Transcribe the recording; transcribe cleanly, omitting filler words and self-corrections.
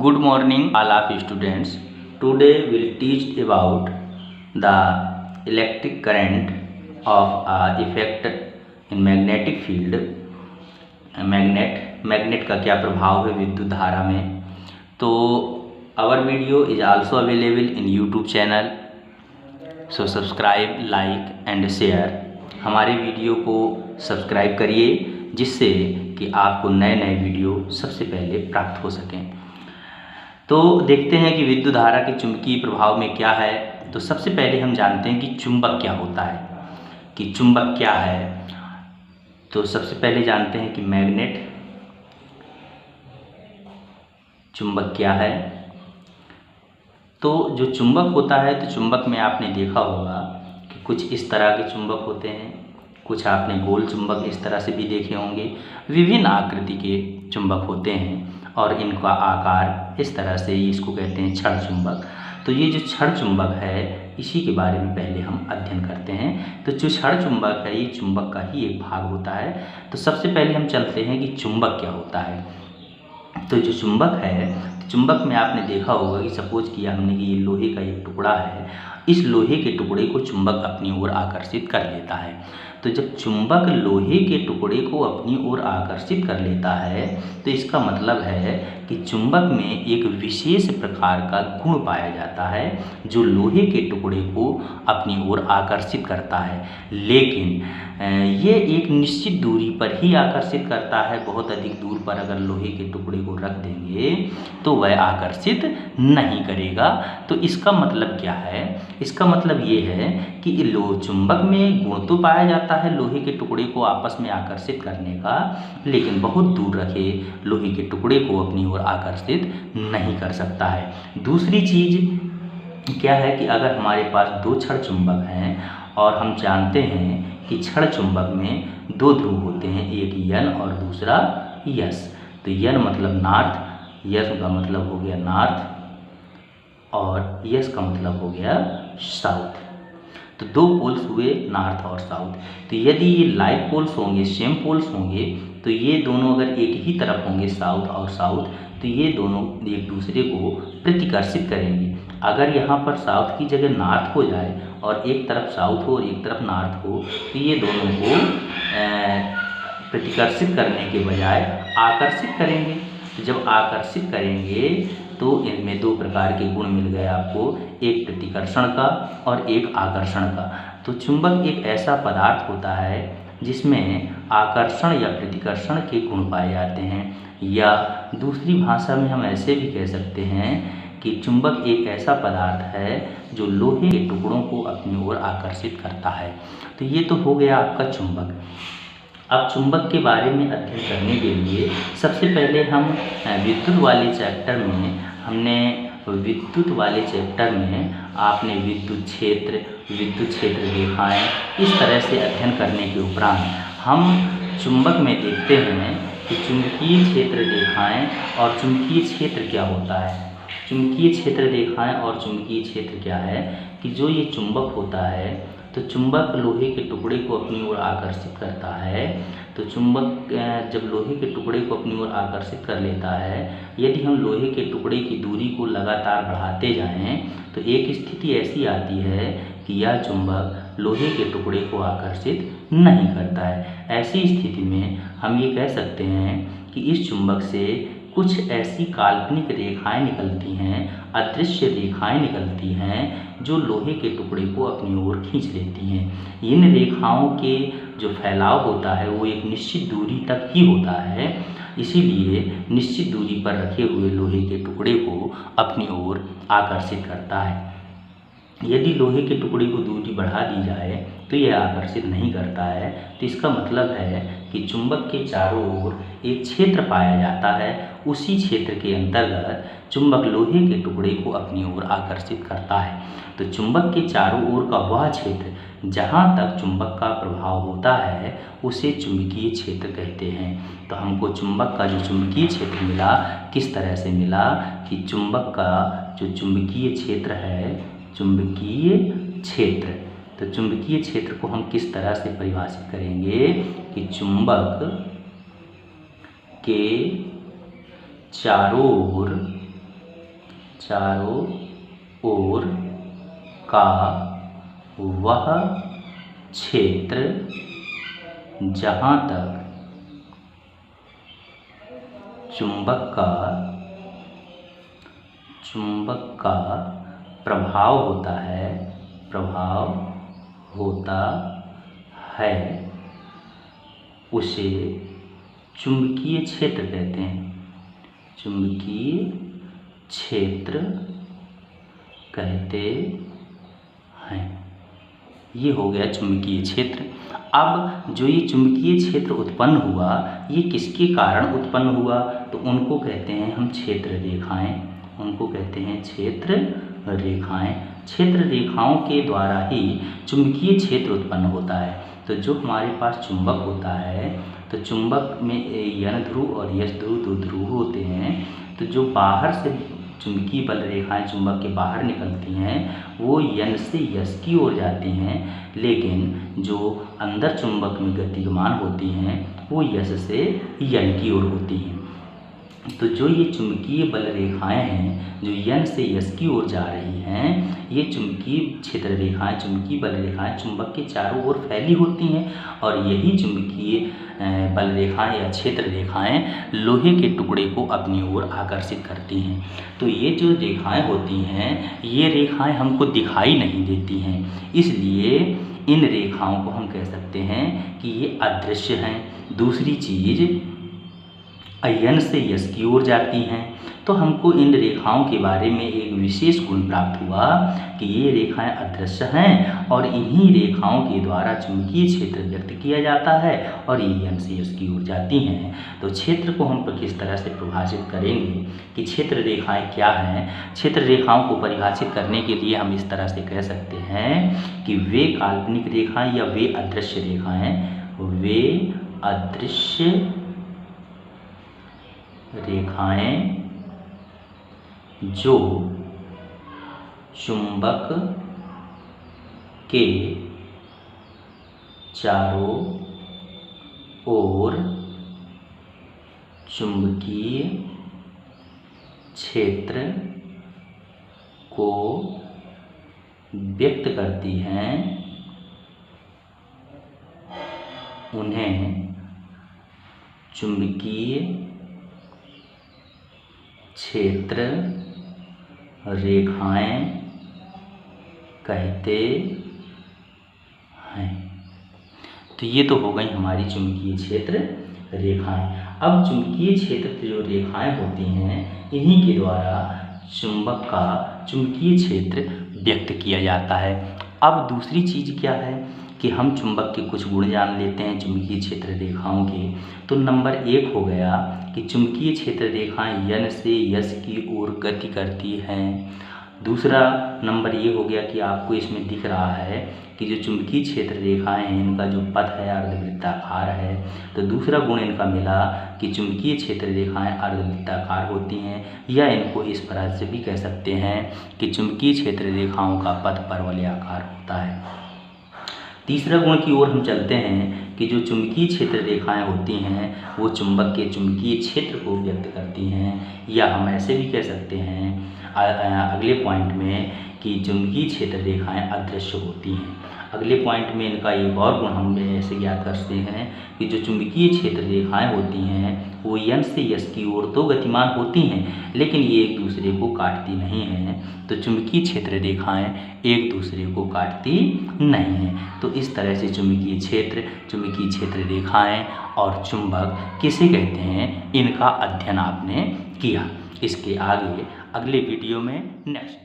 Good morning all of students. Today we'll teach about the electric current of effect in magnetic field. Magnet का क्या प्रभाव है विद्युत धारा में। तो our video is also available in YouTube channel. So subscribe, like and share. हमारे video को सब्सक्राइब करिए जिससे कि आपको नए नए वीडियो सबसे पहले प्राप्त हो सकें। तो देखते हैं कि विद्युत धारा के चुंबकीय प्रभाव में क्या है। तो सबसे पहले हम जानते हैं कि चुंबक क्या होता है, कि चुंबक क्या है। तो सबसे पहले जानते हैं कि मैग्नेट चुंबक क्या है। तो जो चुंबक होता है, तो चुंबक में आपने देखा होगा कि कुछ इस तरह के चुंबक होते हैं, कुछ आपने गोल चुंबक इस तरह से भी देखे होंगे। विभिन्न आकृति के चुंबक होते हैं और इनका आकार इस तरह से ही, इसको कहते हैं छड़ चुंबक। तो ये जो छड़ चुंबक है इसी के बारे में पहले हम अध्ययन करते हैं। तो जो छड़ चुंबक है ये चुंबक का ही एक भाग होता है। तो सबसे पहले हम चलते हैं कि चुंबक क्या होता है। तो जो चुंबक है, चुंबक में आपने देखा होगा कि सपोज किया हमने कि ये लोहे का एक टुकड़ा है, इस लोहे के टुकड़े को चुंबक अपनी ओर आकर्षित कर लेता है। तो जब चुंबक लोहे के टुकड़े को अपनी ओर आकर्षित कर लेता है तो इसका मतलब है कि चुंबक में एक विशेष प्रकार का गुण पाया जाता है जो लोहे के टुकड़े को अपनी ओर आकर्षित करता है। लेकिन ये एक निश्चित दूरी पर ही आकर्षित करता है। बहुत अधिक दूर पर अगर लोहे के टुकड़े को रख देंगे तो वह आकर्षित नहीं करेगा। तो इसका मतलब क्या है? इसका मतलब ये है कि चुंबक में गुण तो पाया जाता है लोहे के टुकड़े को आपस में आकर्षित करने का, लेकिन बहुत दूर रखे लोहे के टुकड़े को अपनी ओर आकर्षित नहीं कर सकता है। दूसरी चीज़ क्या है कि अगर हमारे पास दो छड़ चुंबक हैं और हम जानते हैं कि छड़ चुंबक में दो ध्रुव होते हैं, एक यन और दूसरा यस। तो यन मतलब नॉर्थ, यस का मतलब हो गया नॉर्थ और यस का मतलब हो गया साउथ। तो दो पोल्स हुए नॉर्थ और साउथ। तो यदि ये लाइक पोल्स होंगे, सेम पोल्स होंगे, तो ये दोनों अगर एक ही तरफ होंगे साउथ और साउथ, तो ये दोनों एक दूसरे को प्रतिकर्षित करेंगे। अगर यहाँ पर साउथ की जगह नॉर्थ हो जाए और एक तरफ साउथ हो और एक तरफ नॉर्थ हो, तो ये दोनों को प्रतिकर्षित करने के बजाय आकर्षित करेंगे। तो जब आकर्षित करेंगे तो इनमें दो प्रकार के गुण मिल गए आपको, एक प्रतिकर्षण का और एक आकर्षण का। तो चुंबक एक ऐसा पदार्थ होता है जिसमें आकर्षण या प्रतिकर्षण के गुण पाए जाते हैं, या दूसरी भाषा में हम ऐसे भी कह सकते हैं कि चुंबक एक ऐसा पदार्थ है जो लोहे के टुकड़ों को अपनी ओर आकर्षित करता है। तो ये तो हो गया आपका चुंबक। अब चुंबक के बारे में अध्ययन करने के लिए सबसे पहले हम विद्युत वाले चैप्टर में आपने विद्युत क्षेत्र रेखाएं इस तरह से अध्ययन करने के उपरांत हम चुंबक में देखते हैं कि चुंबकीय क्षेत्र रेखाएं और चुंबकीय क्षेत्र क्या होता है। चुंबकीय क्षेत्र रेखाएं और चुंबकीय क्षेत्र क्या है कि जो ये चुंबक होता है, तो चुंबक लोहे के टुकड़े को अपनी ओर आकर्षित करता है। तो चुंबक जब लोहे के टुकड़े को अपनी ओर आकर्षित कर लेता है, यदि हम लोहे के टुकड़े की दूरी को लगातार बढ़ाते जाएं तो एक स्थिति ऐसी आती है कि यह चुंबक लोहे के टुकड़े को आकर्षित नहीं करता है। ऐसी स्थिति में हम ये कह सकते हैं कि इस चुंबक से कुछ ऐसी काल्पनिक रेखाएं निकलती हैं, अदृश्य रेखाएं निकलती हैं जो लोहे के टुकड़े को अपनी ओर खींच लेती हैं। इन रेखाओं के जो फैलाव होता है वो एक निश्चित दूरी तक ही होता है, इसीलिए निश्चित दूरी पर रखे हुए लोहे के टुकड़े को अपनी ओर आकर्षित करता है। यदि लोहे के टुकड़े को दूरी बढ़ा दी जाए तो यह आकर्षित नहीं करता है। तो इसका मतलब है कि चुंबक के चारों ओर एक क्षेत्र पाया जाता है, उसी क्षेत्र के अंतर्गत चुंबक लोहे के टुकड़े को अपनी ओर आकर्षित करता है। तो चुंबक के चारों ओर का वह क्षेत्र जहाँ तक चुंबक का प्रभाव होता है उसे चुंबकीय क्षेत्र कहते हैं। तो हमको चुंबक का जो चुंबकीय क्षेत्र मिला, किस तरह से मिला कि चुंबक का जो चुंबकीय क्षेत्र है, चुंबकीय क्षेत्र, तो चुंबकीय क्षेत्र को हम किस तरह से परिभाषित करेंगे कि चुंबक के चारों ओर चारों ओर का वह क्षेत्र जहाँ तक चुंबक का प्रभाव होता है उसे चुंबकीय क्षेत्र कहते हैं। चुंबकीय क्षेत्र कहते हैं। ये हो गया चुंबकीय क्षेत्र। अब जो ये चुंबकीय क्षेत्र उत्पन्न हुआ, ये किसके कारण उत्पन्न हुआ? तो उनको कहते हैं हम क्षेत्र रेखाएं। उनको कहते हैं क्षेत्र रेखाएं। क्षेत्र रेखाओं के द्वारा ही चुंबकीय क्षेत्र उत्पन्न होता है। तो जो हमारे पास चुंबक होता है, तो चुंबक में यन ध्रुव और यस ध्रुव, दो ध्रुव होते हैं। तो जो बाहर से चुंबकीय बल रेखाएं चुंबक के बाहर निकलती हैं, वो यन से यस की ओर जाती हैं, लेकिन जो अंदर चुंबक में गतिमान होती हैं, वो यस से यन की ओर होती हैं। तो जो ये चुंबकीय बल रेखाएं हैं जो यन से यस की ओर जा रही हैं, ये चुंबकीय क्षेत्र रेखाएं, चुंबकीय बल रेखाएं चुंबक के चारों ओर फैली होती हैं, और यही चुंबकीय बल रेखाएं या क्षेत्र रेखाएं लोहे के टुकड़े को अपनी ओर आकर्षित करती हैं। तो ये जो रेखाएं होती हैं, ये रेखाएं हमको दिखाई नहीं देती हैं, इसलिए इन रेखाओं को हम कह सकते हैं कि ये अदृश्य हैं। दूसरी चीज़, यन से यस की ओर जाती हैं, तो हमको इन रेखाओं के बारे में एक विशेष गुण प्राप्त हुआ कि ये रेखाएं अदृश्य हैं और इन्हीं रेखाओं के द्वारा चुंबकीय क्षेत्र व्यक्त किया जाता है, और ये यन से यस की ओर जाती हैं। तो क्षेत्र को हम किस तरह से परिभाषित करेंगे कि क्षेत्र रेखाएं क्या हैं? क्षेत्र रेखाओं को परिभाषित करने के लिए हम इस तरह से कह सकते हैं कि वे काल्पनिक रेखाएं या वे अदृश्य रेखाएं, वे अदृश्य रेखाएं जो चुंबक के चारों ओर चुंबकीय क्षेत्र को व्यक्त करती हैं, उन्हें चुंबकीय क्षेत्र रेखाएं कहते हैं। तो ये तो हो गई हमारी चुंबकीय क्षेत्र रेखाएं। अब चुंबकीय क्षेत्र जो रेखाएं होती हैं, इन्हीं के द्वारा चुंबक का चुंबकीय क्षेत्र व्यक्त किया जाता है। अब दूसरी चीज़ क्या है कि हम चुंबक के कुछ गुण जान लेते हैं चुंबकीय क्षेत्र रेखाओं के। तो नंबर 1 हो गया कि चुंबकीय क्षेत्र रेखाएं यन से यस की ओर गति करती हैं। दूसरा नंबर ये हो गया कि आपको इसमें दिख रहा है कि जो चुंबकीय क्षेत्र रेखाएं हैं, इनका जो पथ है अर्धवृत्ताकार है। तो दूसरा गुण इनका मिला कि चुंबकीय क्षेत्र रेखाएं अर्धवृत्ताकार होती हैं, या इनको इस प्रकार से भी कह सकते हैं कि चुंबकीय क्षेत्र रेखाओं का पथ परवलयाकार होता है। तीसरा गुण की ओर हम चलते हैं कि जो चुंबकीय क्षेत्र रेखाएं होती हैं, वो चुंबक के चुंबकीय क्षेत्र को व्यक्त करती हैं, या हम ऐसे भी कह सकते हैं अगले पॉइंट में कि चुंबकीय क्षेत्र रेखाएं अदृश्य होती हैं। अगले पॉइंट में इनका एक और गुण हम ऐसे ज्ञात करते हैं कि जो चुंबकीय क्षेत्र रेखाएं होती हैं, वो यन से यस की ओर तो गतिमान होती हैं, लेकिन ये एक दूसरे को काटती नहीं हैं। तो चुंबकीय क्षेत्र रेखाएं एक दूसरे को काटती नहीं हैं। तो इस तरह से चुंबकीय क्षेत्र रेखाएं और चुंबक किसे कहते हैं, इनका अध्ययन आपने किया। इसके आगे अगले वीडियो में नेक्स्ट